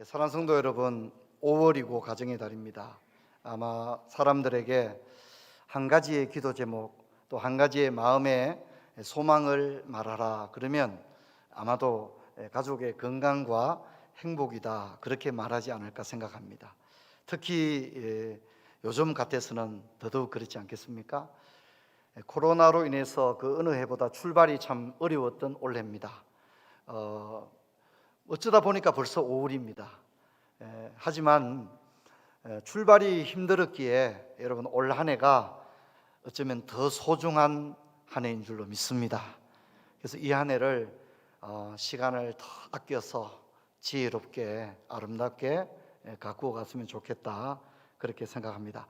사랑하는 성도 여러분, 5월이고 가정의 달입니다. 아마 사람들에게 한 가지의 기도 제목, 또 한 가지의 마음의 소망을 말하라 그러면 아마도 가족의 건강과 행복이다, 그렇게 말하지 않을까 생각합니다. 특히 요즘 같아서는 더더욱 그렇지 않겠습니까? 코로나로 인해서 그 어느 해보다 출발이 참 어려웠던 올해입니다. 어쩌다 보니까 벌써 5월입니다. 하지만 출발이 힘들었기에 여러분, 올 한 해가 어쩌면 더 소중한 한 해인 줄로 믿습니다. 그래서 이 한 해를 시간을 더 아껴서 지혜롭게 아름답게 가꾸어 갔으면 좋겠다, 그렇게 생각합니다.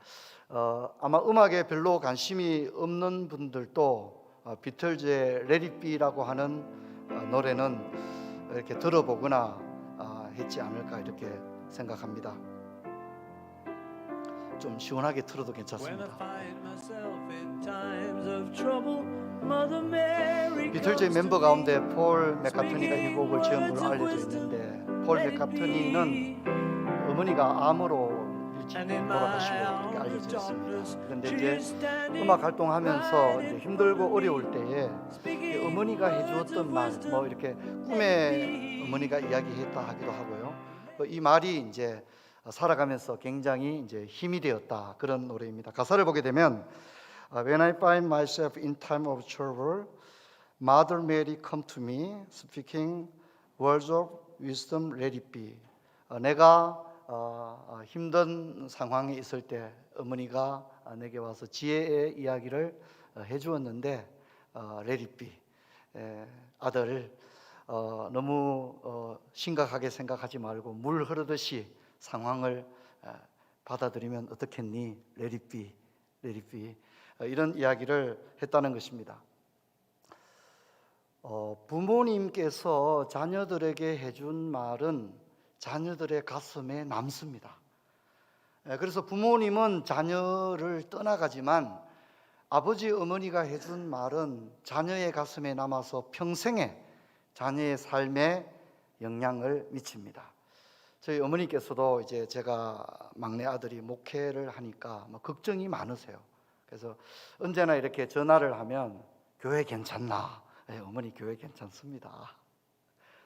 아마 음악에 별로 관심이 없는 분들도 비틀즈의 Let It Be라고 하는 노래는 이렇게 들어보거나 했지 않을까, 이렇게 생각합니다. 좀 시원하게 틀어도 괜찮습니다. 비틀즈의 멤버 가운데 폴 맥카트니가 이 곡을 지은 걸로 알려져 있는데, 폴 맥카트니는 어머니가 암으로 일찍 돌아가시고 그렇게 알려져 있습니다. 그런데 이제 음악 활동하면서 이제 힘들고 어려울 때에 어머니가 해주었던 말, 뭐 이렇게 꿈에 어머니가 이야기했다 하기도 하고요. 이 말이 이제 살아가면서 굉장히 이제 힘이 되었다, 그런 노래입니다. 가사를 보게 되면 When I find myself in time of trouble, Mother Mary come to me, speaking words of wisdom, let it be. 내가 힘든 상황에 있을 때 어머니가 내게 와서 지혜의 이야기를 해주었는데, let it be. 아들, 너무 심각하게 생각하지 말고 물 흐르듯이 상황을 받아들이면 어떻겠니? Let it be, let it be. 이런 이야기를 했다는 것입니다. 부모님께서 자녀들에게 해준 말은 자녀들의 가슴에 남습니다. 그래서 부모님은 자녀를 떠나가지만 아버지 어머니가 해준 말은 자녀의 가슴에 남아서 평생에 자녀의 삶에 영향을 미칩니다. 저희 어머니께서도 이제 제가 막내 아들이 목회를 하니까 걱정이 많으세요. 그래서 언제나 이렇게 전화를 하면 교회 괜찮나? 어머니 교회 괜찮습니다.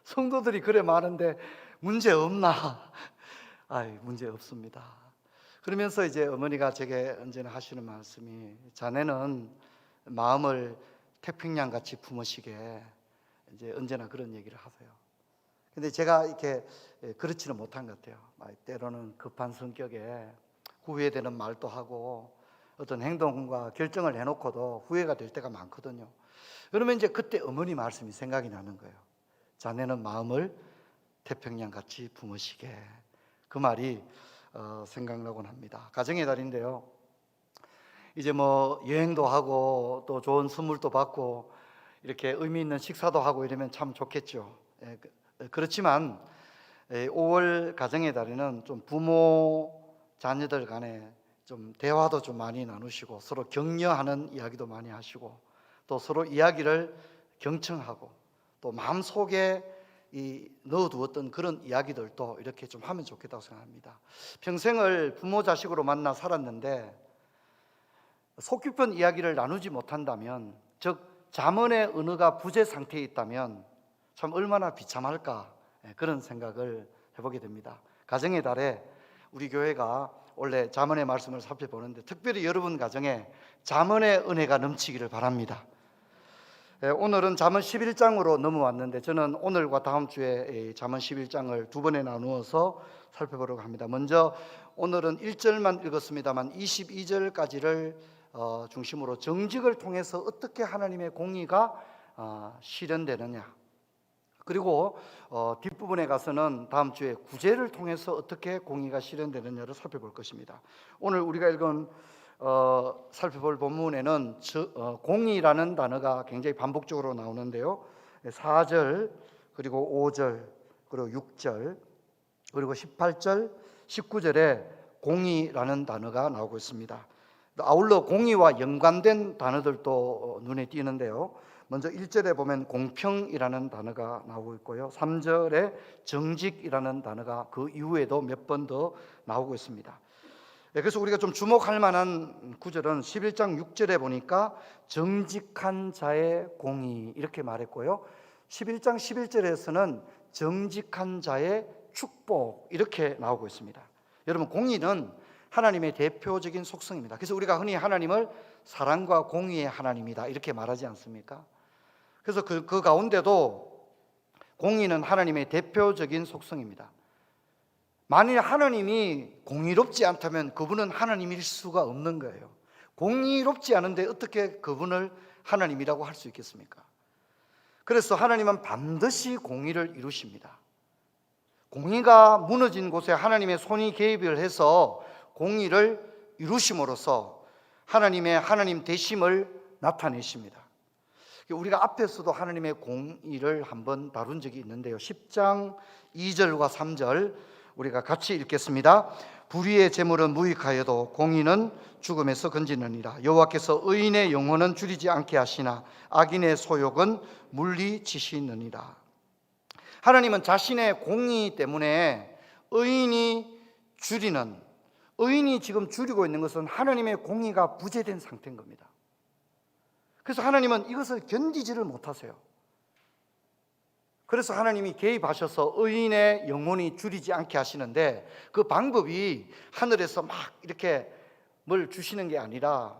성도들이 그래 많은데 문제 없나? 문제 없습니다. 그러면서 이제 어머니가 제게 언제나 하시는 말씀이, 자네는 마음을 태평양 같이 품으시게, 이제 언제나 그런 얘기를 하세요. 근데 제가 이렇게 그렇지는 못한 것 같아요. 때로는 급한 성격에 후회되는 말도 하고 어떤 행동과 결정을 해놓고도 후회가 될 때가 많거든요. 그러면 이제 그때 어머니 말씀이 생각이 나는 거예요. 자네는 마음을 태평양 같이 품으시게. 그 말이 생각나곤 합니다. 가정의 달인데요, 이제 뭐 여행도 하고 또 좋은 선물도 받고 이렇게 의미 있는 식사도 하고 이러면 참 좋겠죠. 그렇지만 5월 가정의 달에는 좀 부모 자녀들 간에 좀 대화도 좀 많이 나누시고 서로 격려하는 이야기도 많이 하시고 또 서로 이야기를 경청하고 또 마음속에 넣어두었던 그런 이야기들도 이렇게 좀 하면 좋겠다고 생각합니다. 평생을 부모 자식으로 만나 살았는데 속 깊은 이야기를 나누지 못한다면, 즉 자문의 언어가 부재 상태에 있다면 참 얼마나 비참할까, 그런 생각을 해보게 됩니다. 가정의 달에 우리 교회가 원래 자문의 말씀을 살펴보는데 특별히 여러분 가정에 자문의 은혜가 넘치기를 바랍니다. 오늘은 잠언 11장으로 넘어왔는데 저는 오늘과 다음 주에 잠언 11장을 두 번에 나누어서 살펴보려고 합니다. 먼저 오늘은 1절만 읽었습니다만 22절까지를 중심으로 정직을 통해서 어떻게 하나님의 공의가 실현되느냐, 그리고 뒷부분에 가서는 다음 주에 구제를 통해서 어떻게 공의가 실현되느냐를 살펴볼 것입니다. 오늘 우리가 읽은 살펴볼 본문에는 공의라는 단어가 굉장히 반복적으로 나오는데요, 4절 그리고 5절 그리고 6절 그리고 18절 19절에 공의라는 단어가 나오고 있습니다. 아울러 공의와 연관된 단어들도 눈에 띄는데요, 먼저 1절에 보면 공평이라는 단어가 나오고 있고요. 3절에 정직이라는 단어가 그 이후에도 몇 번 더 나오고 있습니다. 그래서 우리가 좀 주목할 만한 구절은 11장 6절에 보니까 정직한 자의 공의 이렇게 말했고요. 11장 11절에서는 정직한 자의 축복 이렇게 나오고 있습니다. 여러분, 공의는 하나님의 대표적인 속성입니다. 그래서 우리가 흔히 하나님을 사랑과 공의의 하나님이다 이렇게 말하지 않습니까? 그래서 그 가운데도 공의는 하나님의 대표적인 속성입니다. 만일 하나님이 공의롭지 않다면 그분은 하나님일 수가 없는 거예요. 공의롭지 않은데 어떻게 그분을 하나님이라고 할 수 있겠습니까? 그래서 하나님은 반드시 공의를 이루십니다. 공의가 무너진 곳에 하나님의 손이 개입을 해서 공의를 이루심으로써 하나님의 하나님 되심을 나타내십니다. 우리가 앞에서도 하나님의 공의를 한번 다룬 적이 있는데요. 10장 2절과 3절 우리가 같이 읽겠습니다. 불의의 재물은 무익하여도 공의는 죽음에서 건지느니라. 여호와께서 의인의 영혼은 줄이지 않게 하시나 악인의 소욕은 물리치시느니라. 하나님은 자신의 공의 때문에 의인이 지금 줄이고 있는 것은 하나님의 공의가 부재된 상태인 겁니다. 그래서 하나님은 이것을 견디지를 못하세요. 그래서 하나님이 개입하셔서 의인의 영혼이 줄이지 않게 하시는데, 그 방법이 하늘에서 막 이렇게 뭘 주시는 게 아니라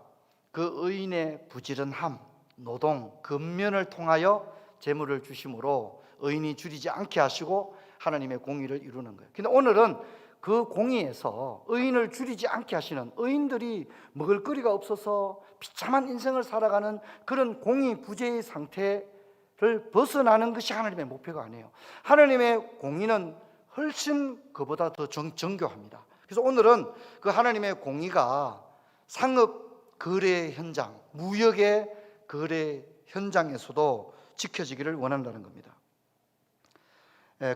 그 의인의 부지런함, 노동, 근면을 통하여 재물을 주심으로 의인이 줄이지 않게 하시고 하나님의 공의를 이루는 거예요. 근데 오늘은 그 공의에서 의인을 줄이지 않게 하시는, 의인들이 먹을거리가 없어서 비참한 인생을 살아가는 그런 공의 부재의 상태를 벗어나는 것이 하나님의 목표가 아니에요. 하나님의 공의는 훨씬 그보다 더 정교합니다. 그래서 오늘은 그 하나님의 공의가 상업 거래 현장, 무역의 거래 현장에서도 지켜지기를 원한다는 겁니다.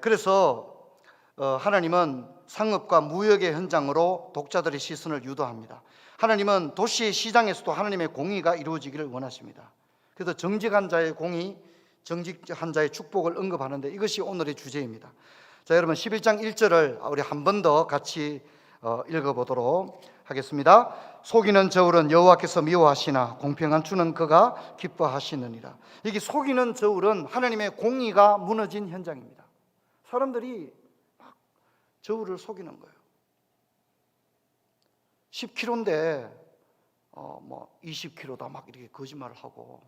그래서 하나님은 상업과 무역의 현장으로 독자들의 시선을 유도합니다. 하나님은 도시의 시장에서도 하나님의 공의가 이루어지기를 원하십니다. 그래서 정직한 자의 공의, 정직한 자의 축복을 언급하는데 이것이 오늘의 주제입니다. 자, 여러분 11장 1절을 우리 한 번 더 같이 읽어보도록 하겠습니다. 속이는 저울은 여호와께서 미워하시나 공평한 주는 그가 기뻐하시느니라. 여기 속이는 저울은 하나님의 공의가 무너진 현장입니다. 사람들이 막 저울을 속이는 거예요. 10kg인데 20kg다 막 이렇게 거짓말을 하고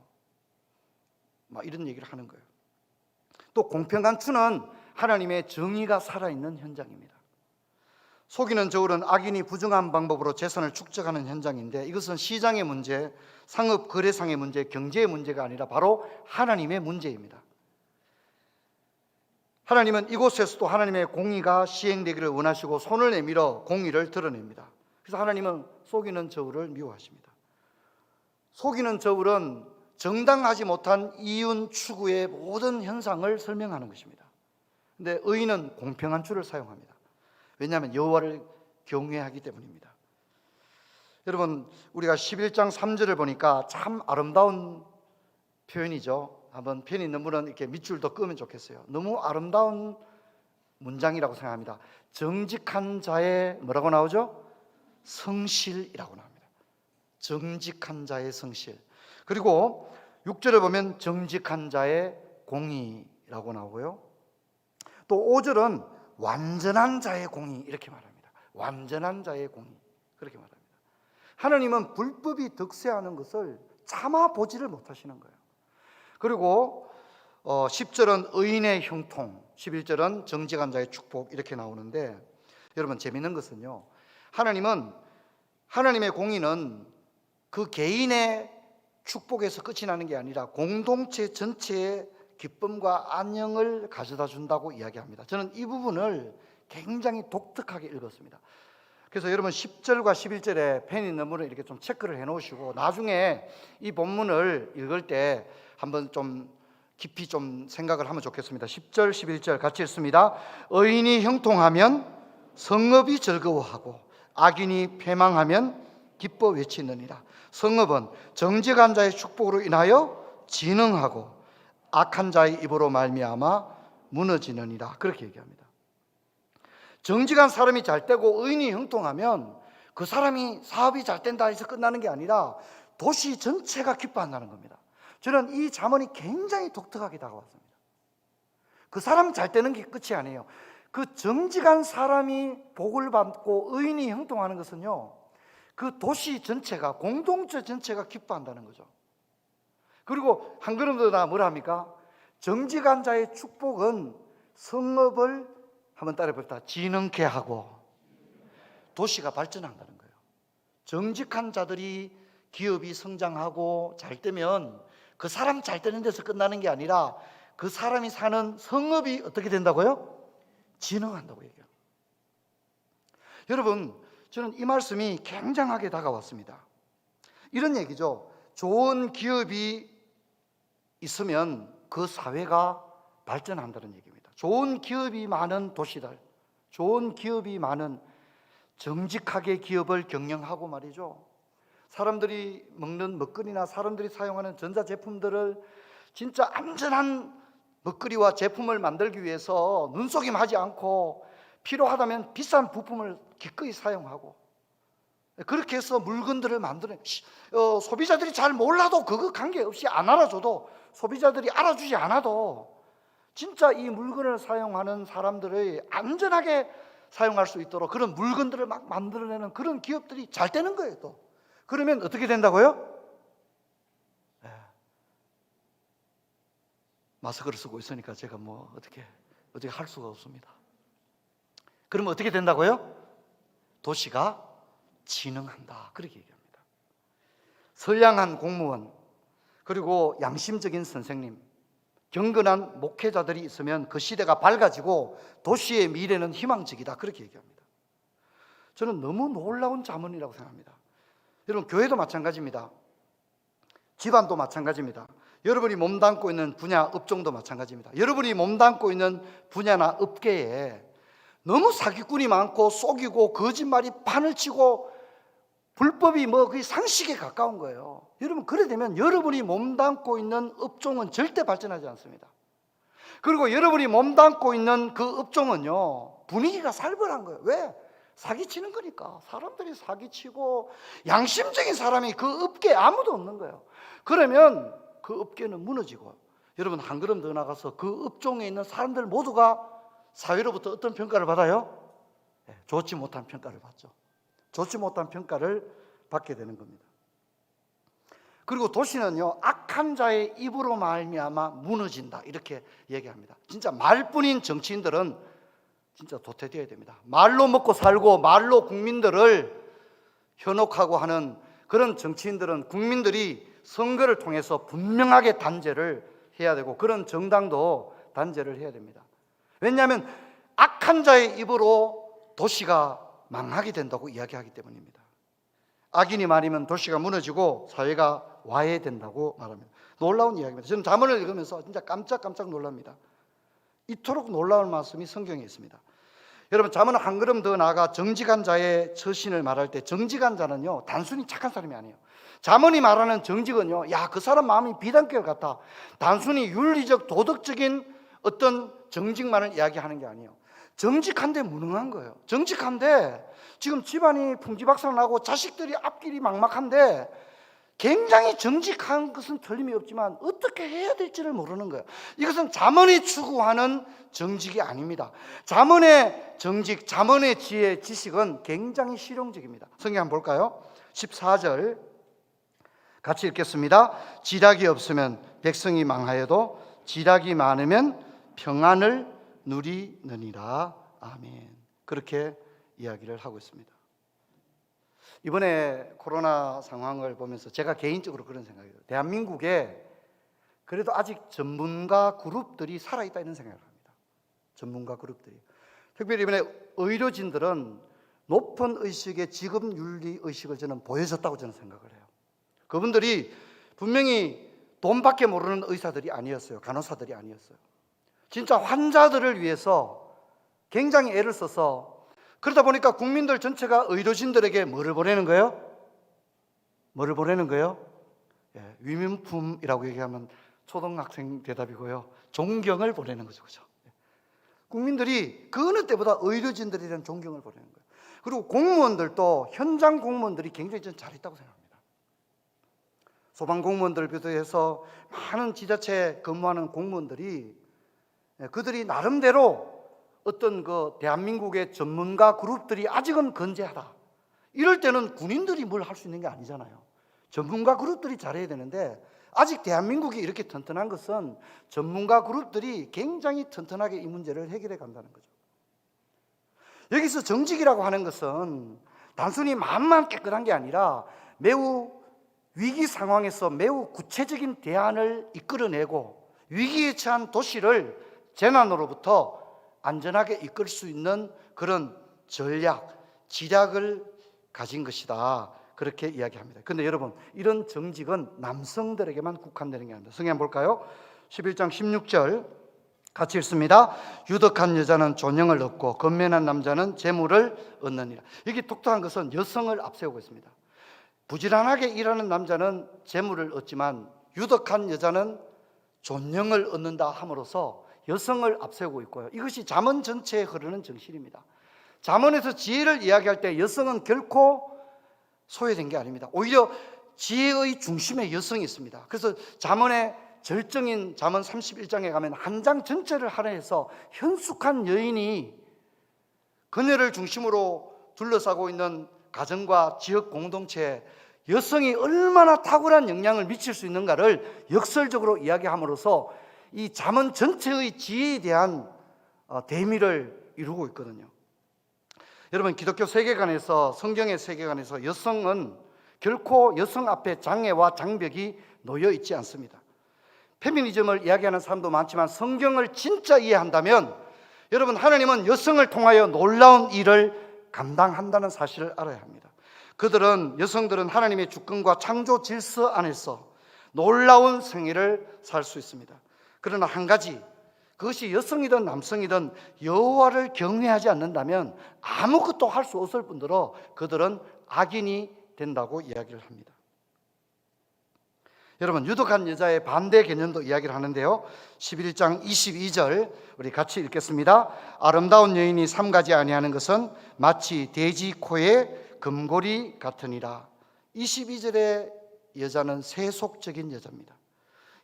막 이런 얘기를 하는 거예요. 또 공평한 주는 하나님의 정의가 살아있는 현장입니다. 속이는 저울은 악인이 부정한 방법으로 재산을 축적하는 현장인데, 이것은 시장의 문제, 상업 거래상의 문제, 경제의 문제가 아니라 바로 하나님의 문제입니다. 하나님은 이곳에서도 하나님의 공의가 시행되기를 원하시고 손을 내밀어 공의를 드러냅니다. 그래서 하나님은 속이는 저울을 미워하십니다. 속이는 저울은 정당하지 못한 이윤 추구의 모든 현상을 설명하는 것입니다. 그런데 의인은 공평한 주를 사용합니다. 왜냐하면 여호와를 경외하기 때문입니다. 여러분, 우리가 11장 3절을 보니까 참 아름다운 표현이죠. 한번 펜 있는 분은 이렇게 밑줄 더 끄면 좋겠어요. 너무 아름다운 문장이라고 생각합니다. 정직한 자의 뭐라고 나오죠? 성실이라고 나옵니다. 정직한 자의 성실. 그리고 6절을 보면 정직한 자의 공의라고 나오고요. 또 5절은 완전한 자의 공의 이렇게 말합니다. 완전한 자의 공의 그렇게 말합니다. 하나님은 불법이 득세하는 것을 참아보지를 못하시는 거예요. 그리고 10절은 의인의 형통, 11절은 정직한 자의 축복 이렇게 나오는데, 여러분 재미있는 것은요, 하나님의 공의는 그 개인의 축복에서 끝이 나는 게 아니라 공동체 전체의 기쁨과 안녕을 가져다 준다고 이야기합니다. 저는 이 부분을 굉장히 독특하게 읽었습니다. 그래서 여러분 10절과 11절에 펜 있는 분은 이렇게 좀 체크를 해 놓으시고 나중에 이 본문을 읽을 때 한번 좀 깊이 좀 생각을 하면 좋겠습니다. 10절 11절 같이 읽습니다. 의인이 형통하면 성읍이 즐거워하고 악인이 패망하면 기뻐 외치느니라. 성읍은 정직한 자의 축복으로 인하여 진흥하고 악한 자의 입으로 말미암아 무너지느니라. 그렇게 얘기합니다. 정직한 사람이 잘 되고 의인이 형통하면 그 사람이 사업이 잘 된다 해서 끝나는 게 아니라 도시 전체가 기뻐한다는 겁니다. 저는 이 잠언이 굉장히 독특하게 다가왔습니다. 그 사람 잘 되는 게 끝이 아니에요. 그 정직한 사람이 복을 받고 의인이 형통하는 것은요, 그 도시 전체가, 공동체 전체가 기뻐한다는 거죠. 그리고 한 걸음 더 나 뭐라 합니까? 정직한 자의 축복은 성읍을 한번 따라해볼까? 진흥케 하고 도시가 발전한다는 거예요. 정직한 자들이 기업이 성장하고 잘 되면 그 사람 잘 되는 데서 끝나는 게 아니라 그 사람이 사는 성읍이 어떻게 된다고요? 진흥한다고 얘기해요. 여러분, 저는 이 말씀이 굉장하게 다가왔습니다. 이런 얘기죠. 좋은 기업이 있으면 그 사회가 발전한다는 얘기입니다. 좋은 기업이 많은 도시들, 좋은 기업이 많은 정직하게 기업을 경영하고 말이죠, 사람들이 먹는 먹거리나 사람들이 사용하는 전자제품들을 진짜 안전한 먹거리와 제품을 만들기 위해서 눈속임하지 않고 필요하다면 비싼 부품을 기꺼이 사용하고, 그렇게 해서 물건들을 만드는, 소비자들이 잘 몰라도 그거 관계없이 안 알아줘도, 소비자들이 알아주지 않아도 진짜 이 물건을 사용하는 사람들의 안전하게 사용할 수 있도록 그런 물건들을 막 만들어내는 그런 기업들이 잘 되는 거예요. 또 그러면 어떻게 된다고요? 마스크를 쓰고 있으니까 제가 뭐 어떻게 할 수가 없습니다. 그러면 어떻게 된다고요? 도시가 진흥한다. 그렇게 얘기합니다. 선량한 공무원, 그리고 양심적인 선생님, 경건한 목회자들이 있으면 그 시대가 밝아지고 도시의 미래는 희망적이다. 그렇게 얘기합니다. 저는 너무 놀라운 잠언이라고 생각합니다. 여러분, 교회도 마찬가지입니다. 집안도 마찬가지입니다. 여러분이 몸담고 있는 분야, 업종도 마찬가지입니다. 여러분이 몸담고 있는 분야나 업계에 너무 사기꾼이 많고 속이고 거짓말이 판을 치고 불법이 거의 상식에 가까운 거예요. 여러분, 그래 되면 여러분이 몸담고 있는 업종은 절대 발전하지 않습니다. 그리고 여러분이 몸담고 있는 그 업종은요, 분위기가 살벌한 거예요. 왜? 사기치는 거니까. 사람들이 사기치고 양심적인 사람이 그 업계에 아무도 없는 거예요. 그러면 그 업계는 무너지고, 여러분 한 걸음 더 나가서 그 업종에 있는 사람들 모두가 사회로부터 어떤 평가를 받아요? 좋지 못한 평가를 받죠. 좋지 못한 평가를 받게 되는 겁니다. 그리고 도시는요, 악한 자의 입으로 말미암아 무너진다, 이렇게 얘기합니다. 진짜 말뿐인 정치인들은 진짜 도태되어야 됩니다. 말로 먹고 살고 말로 국민들을 현혹하고 하는 그런 정치인들은 국민들이 선거를 통해서 분명하게 단죄를 해야 되고, 그런 정당도 단죄를 해야 됩니다. 왜냐하면 악한 자의 입으로 도시가 망하게 된다고 이야기하기 때문입니다. 악인이 말이면 도시가 무너지고 사회가 와해된다고 말합니다. 놀라운 이야기입니다. 저는 잠언을 읽으면서 진짜 깜짝 놀랍니다. 이토록 놀라운 말씀이 성경에 있습니다. 여러분, 잠언은 한 걸음 더 나아가 정직한 자의 처신을 말할 때, 정직한 자는요, 단순히 착한 사람이 아니에요. 잠언이 말하는 정직은요, 그 사람 마음이 비단결 같아, 단순히 윤리적 도덕적인 어떤 정직만을 이야기하는 게 아니에요. 정직한데 무능한 거예요. 정직한데 지금 집안이 풍지박산나고 자식들이 앞길이 막막한데 굉장히 정직한 것은 틀림이 없지만 어떻게 해야 될지를 모르는 거예요. 이것은 잠언이 추구하는 정직이 아닙니다. 잠언의 정직, 잠언의 지혜, 지식은 굉장히 실용적입니다. 성경 한번 볼까요? 14절 같이 읽겠습니다. 지략이 없으면 백성이 망하여도 지략이 많으면 평안을 누리느니라. 아멘. 그렇게 이야기를 하고 있습니다. 이번에 코로나 상황을 보면서 제가 개인적으로 그런 생각이에요. 대한민국에 그래도 아직 전문가 그룹들이 살아있다, 이런 생각을 합니다. 전문가 그룹들이. 특별히 이번에 의료진들은 높은 의식의 직업윤리 의식을 저는 보여줬다고 저는 생각을 해요. 그분들이 분명히 돈밖에 모르는 의사들이 아니었어요. 간호사들이 아니었어요. 진짜 환자들을 위해서 굉장히 애를 써서, 그러다 보니까 국민들 전체가 의료진들에게 뭐를 보내는 거예요? 뭐를 보내는 거예요? 위민품이라고 얘기하면 초등학생 대답이고요. 존경을 보내는 거죠. 그죠? 국민들이 그 어느 때보다 의료진들에 대한 존경을 보내는 거예요. 그리고 공무원들도 현장 공무원들이 굉장히 좀 잘했다고 생각합니다. 소방공무원들 비롯해서 많은 지자체에 근무하는 공무원들이 그들이 나름대로 어떤 그 대한민국의 전문가 그룹들이 아직은 건재하다. 이럴 때는 군인들이 뭘 할 수 있는 게 아니잖아요. 전문가 그룹들이 잘해야 되는데 아직 대한민국이 이렇게 튼튼한 것은 전문가 그룹들이 굉장히 튼튼하게 이 문제를 해결해 간다는 거죠. 여기서 정직이라고 하는 것은 단순히 마음만 깨끗한 게 아니라 매우 위기 상황에서 매우 구체적인 대안을 이끌어내고 위기에 처한 도시를 재난으로부터 안전하게 이끌 수 있는 그런 전략, 지략을 가진 것이다. 그렇게 이야기합니다. 그런데 여러분, 이런 정직은 남성들에게만 국한되는 게 아닙니다. 성경 볼까요? 11장 16절 같이 읽습니다. 유덕한 여자는 존영을 얻고 건면한 남자는 재물을 얻느니라. 여기 독특한 것은 여성을 앞세우고 있습니다. 부지런하게 일하는 남자는 재물을 얻지만 유덕한 여자는 존영을 얻는다 함으로써 여성을 앞세우고 있고요. 이것이 잠언 전체에 흐르는 정신입니다. 잠언에서 지혜를 이야기할 때 여성은 결코 소외된 게 아닙니다. 오히려 지혜의 중심에 여성이 있습니다. 그래서 잠언의 절정인 잠언 31장에 가면 한 장 전체를 할애해서 현숙한 여인이 그녀를 중심으로 둘러싸고 있는 가정과 지역 공동체에 여성이 얼마나 탁월한 영향을 미칠 수 있는가를 역설적으로 이야기함으로써 이 잠언 전체의 지혜에 대한 대미를 이루고 있거든요. 여러분, 기독교 세계관에서, 성경의 세계관에서 여성은 결코 여성 앞에 장애와 장벽이 놓여 있지 않습니다. 페미니즘을 이야기하는 사람도 많지만 성경을 진짜 이해한다면 여러분, 하나님은 여성을 통하여 놀라운 일을 감당한다는 사실을 알아야 합니다. 여성들은 하나님의 주권과 창조 질서 안에서 놀라운 생애를 살 수 있습니다. 그러나 한 가지, 그것이 여성이든 남성이든 여호와를 경외하지 않는다면 아무것도 할 수 없을 뿐더러 그들은 악인이 된다고 이야기를 합니다. 여러분, 유독한 여자의 반대 개념도 이야기를 하는데요. 11장 22절 우리 같이 읽겠습니다. 아름다운 여인이 삼가지 아니하는 것은 마치 돼지 코의 금고리 같으니라. 22절의 여자는 세속적인 여자입니다.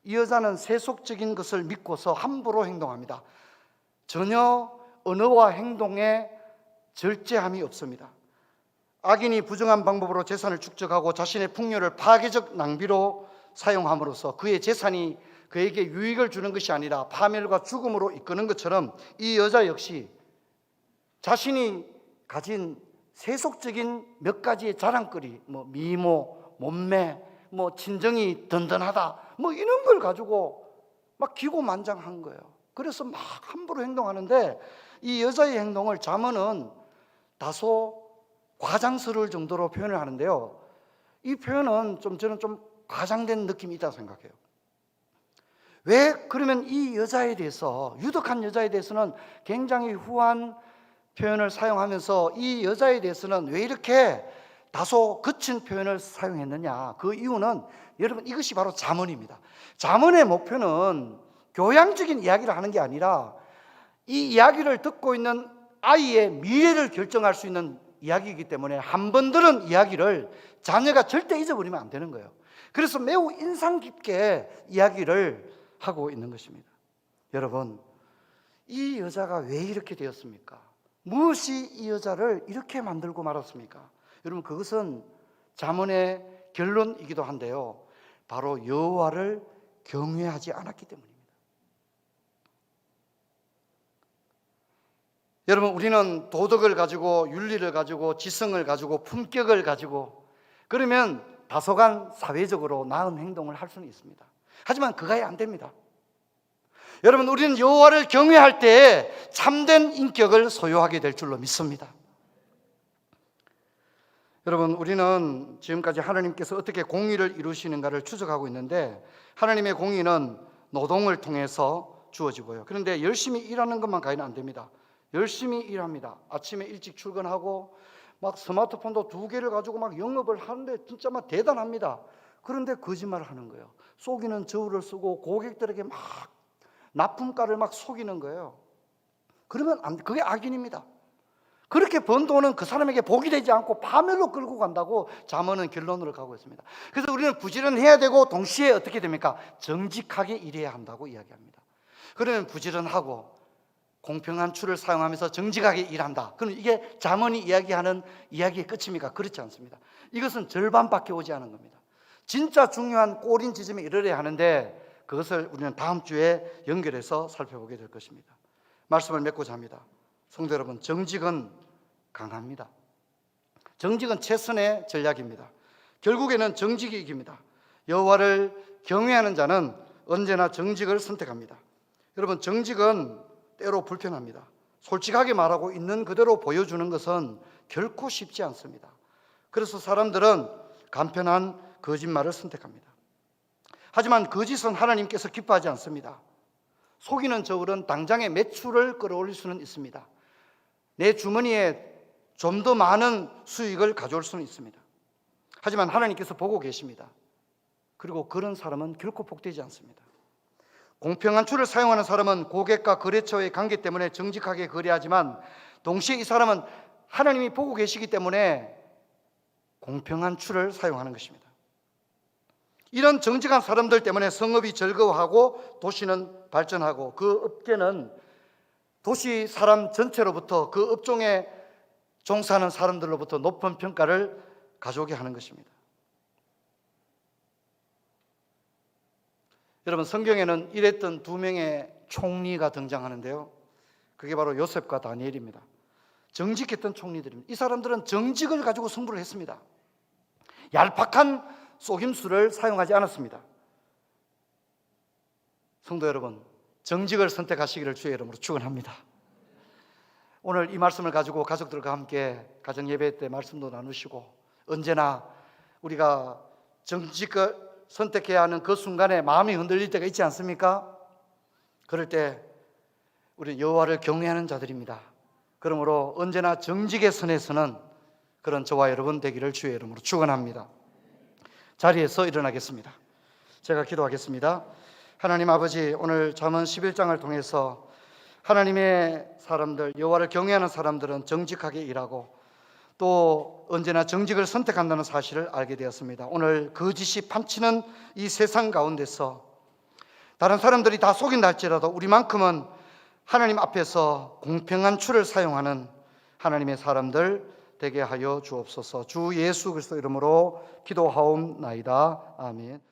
이 여자는 세속적인 것을 믿고서 함부로 행동합니다. 전혀 언어와 행동에 절제함이 없습니다. 악인이 부정한 방법으로 재산을 축적하고 자신의 풍요를 파괴적 낭비로 사용함으로써 그의 재산이 그에게 유익을 주는 것이 아니라 파멸과 죽음으로 이끄는 것처럼 이 여자 역시 자신이 가진 세속적인 몇 가지의 자랑거리, 미모, 몸매, 친정이 든든하다, 이런 걸 가지고 막 기고만장한 거예요. 그래서 막 함부로 행동하는데 이 여자의 행동을 잠언은 다소 과장스러울 정도로 표현을 하는데요. 이 표현은 저는 좀 과장된 느낌이 있다고 생각해요. 왜 그러면 이 여자에 대해서, 유독한 여자에 대해서는 굉장히 후한 표현을 사용하면서 이 여자에 대해서는 왜 이렇게 다소 거친 표현을 사용했느냐? 그 이유는 여러분, 이것이 바로 잠언입니다. 잠언의 목표는 교양적인 이야기를 하는 게 아니라 이 이야기를 듣고 있는 아이의 미래를 결정할 수 있는 이야기이기 때문에 한 번 들은 이야기를 자녀가 절대 잊어버리면 안 되는 거예요. 그래서 매우 인상 깊게 이야기를 하고 있는 것입니다. 여러분, 이 여자가 왜 이렇게 되었습니까? 무엇이 이 여자를 이렇게 만들고 말았습니까? 여러분, 그것은 잠언의 결론이기도 한데요, 바로 여호와를 경외하지 않았기 때문입니다. 여러분, 우리는 도덕을 가지고, 윤리를 가지고, 지성을 가지고, 품격을 가지고 그러면 다소간 사회적으로 나은 행동을 할 수는 있습니다. 하지만 그가야 안 됩니다. 여러분, 우리는 여호와를 경외할 때 참된 인격을 소유하게 될 줄로 믿습니다. 여러분, 우리는 지금까지 하나님께서 어떻게 공의를 이루시는가를 추적하고 있는데 하나님의 공의는 노동을 통해서 주어지고요. 그런데 열심히 일하는 것만 가면 안 됩니다. 열심히 일합니다. 아침에 일찍 출근하고 막 스마트폰도 2개를 가지고 막 영업을 하는데 진짜 막 대단합니다. 그런데 거짓말을 하는 거예요. 속이는 저울을 쓰고 고객들에게 막 납품가를 막 속이는 거예요. 그러면 그게 악인입니다. 그렇게 번 돈은 그 사람에게 복이 되지 않고 파멸로 끌고 간다고 잠언은 결론으로 가고 있습니다. 그래서 우리는 부지런해야 되고 동시에 어떻게 됩니까? 정직하게 일해야 한다고 이야기합니다. 그러면 부지런하고 공평한 추를 사용하면서 정직하게 일한다. 그럼 이게 잠언이 이야기하는 이야기의 끝입니까? 그렇지 않습니다. 이것은 절반밖에 오지 않은 겁니다. 진짜 중요한 꼬린 지점에 이르러야 하는데 그것을 우리는 다음 주에 연결해서 살펴보게 될 것입니다. 말씀을 맺고자 합니다. 성도 여러분, 정직은 강합니다. 정직은 최선의 전략입니다. 결국에는 정직이 이깁니다. 여호와를 경외하는 자는 언제나 정직을 선택합니다. 여러분, 정직은 때로 불편합니다. 솔직하게 말하고 있는 그대로 보여주는 것은 결코 쉽지 않습니다. 그래서 사람들은 간편한 거짓말을 선택합니다. 하지만 거짓은 하나님께서 기뻐하지 않습니다. 속이는 저울은 당장의 매출을 끌어올릴 수는 있습니다. 내 주머니에 좀 더 많은 수익을 가져올 수는 있습니다. 하지만 하나님께서 보고 계십니다. 그리고 그런 사람은 결코 복되지 않습니다. 공평한 추를 사용하는 사람은 고객과 거래처의 관계 때문에 정직하게 거래하지만 동시에 이 사람은 하나님이 보고 계시기 때문에 공평한 추를 사용하는 것입니다. 이런 정직한 사람들 때문에 성읍이 즐거워하고 도시는 발전하고 그 업계는 도시 사람 전체로부터 그 업종에 종사하는 사람들로부터 높은 평가를 가져오게 하는 것입니다. 여러분, 성경에는 이랬던 두 명의 총리가 등장하는데요. 그게 바로 요셉과 다니엘입니다. 정직했던 총리들입니다. 이 사람들은 정직을 가지고 승부를 했습니다. 얄팍한 속임수를 사용하지 않았습니다. 성도 여러분, 정직을 선택하시기를 주의 이름으로 축원합니다. 오늘 이 말씀을 가지고 가족들과 함께 가정 예배 때 말씀도 나누시고 언제나 우리가 정직을 선택해야 하는 그 순간에 마음이 흔들릴 때가 있지 않습니까? 그럴 때 우리 여호와를 경외하는 자들입니다. 그러므로 언제나 정직의 선에서는 그런 저와 여러분 되기를 주의 이름으로 축원합니다. 자리에서 일어나겠습니다. 제가 기도하겠습니다. 하나님 아버지, 오늘 잠언 11장을 통해서 하나님의 사람들, 여호와를 경외하는 사람들은 정직하게 일하고 또 언제나 정직을 선택한다는 사실을 알게 되었습니다. 오늘 거짓이 판치는 이 세상 가운데서 다른 사람들이 다 속인다 할지라도 우리만큼은 하나님 앞에서 공평한 추를 사용하는 하나님의 사람들 되게 하여 주옵소서. 주 예수 그리스도 이름으로 기도하옵나이다. 아멘.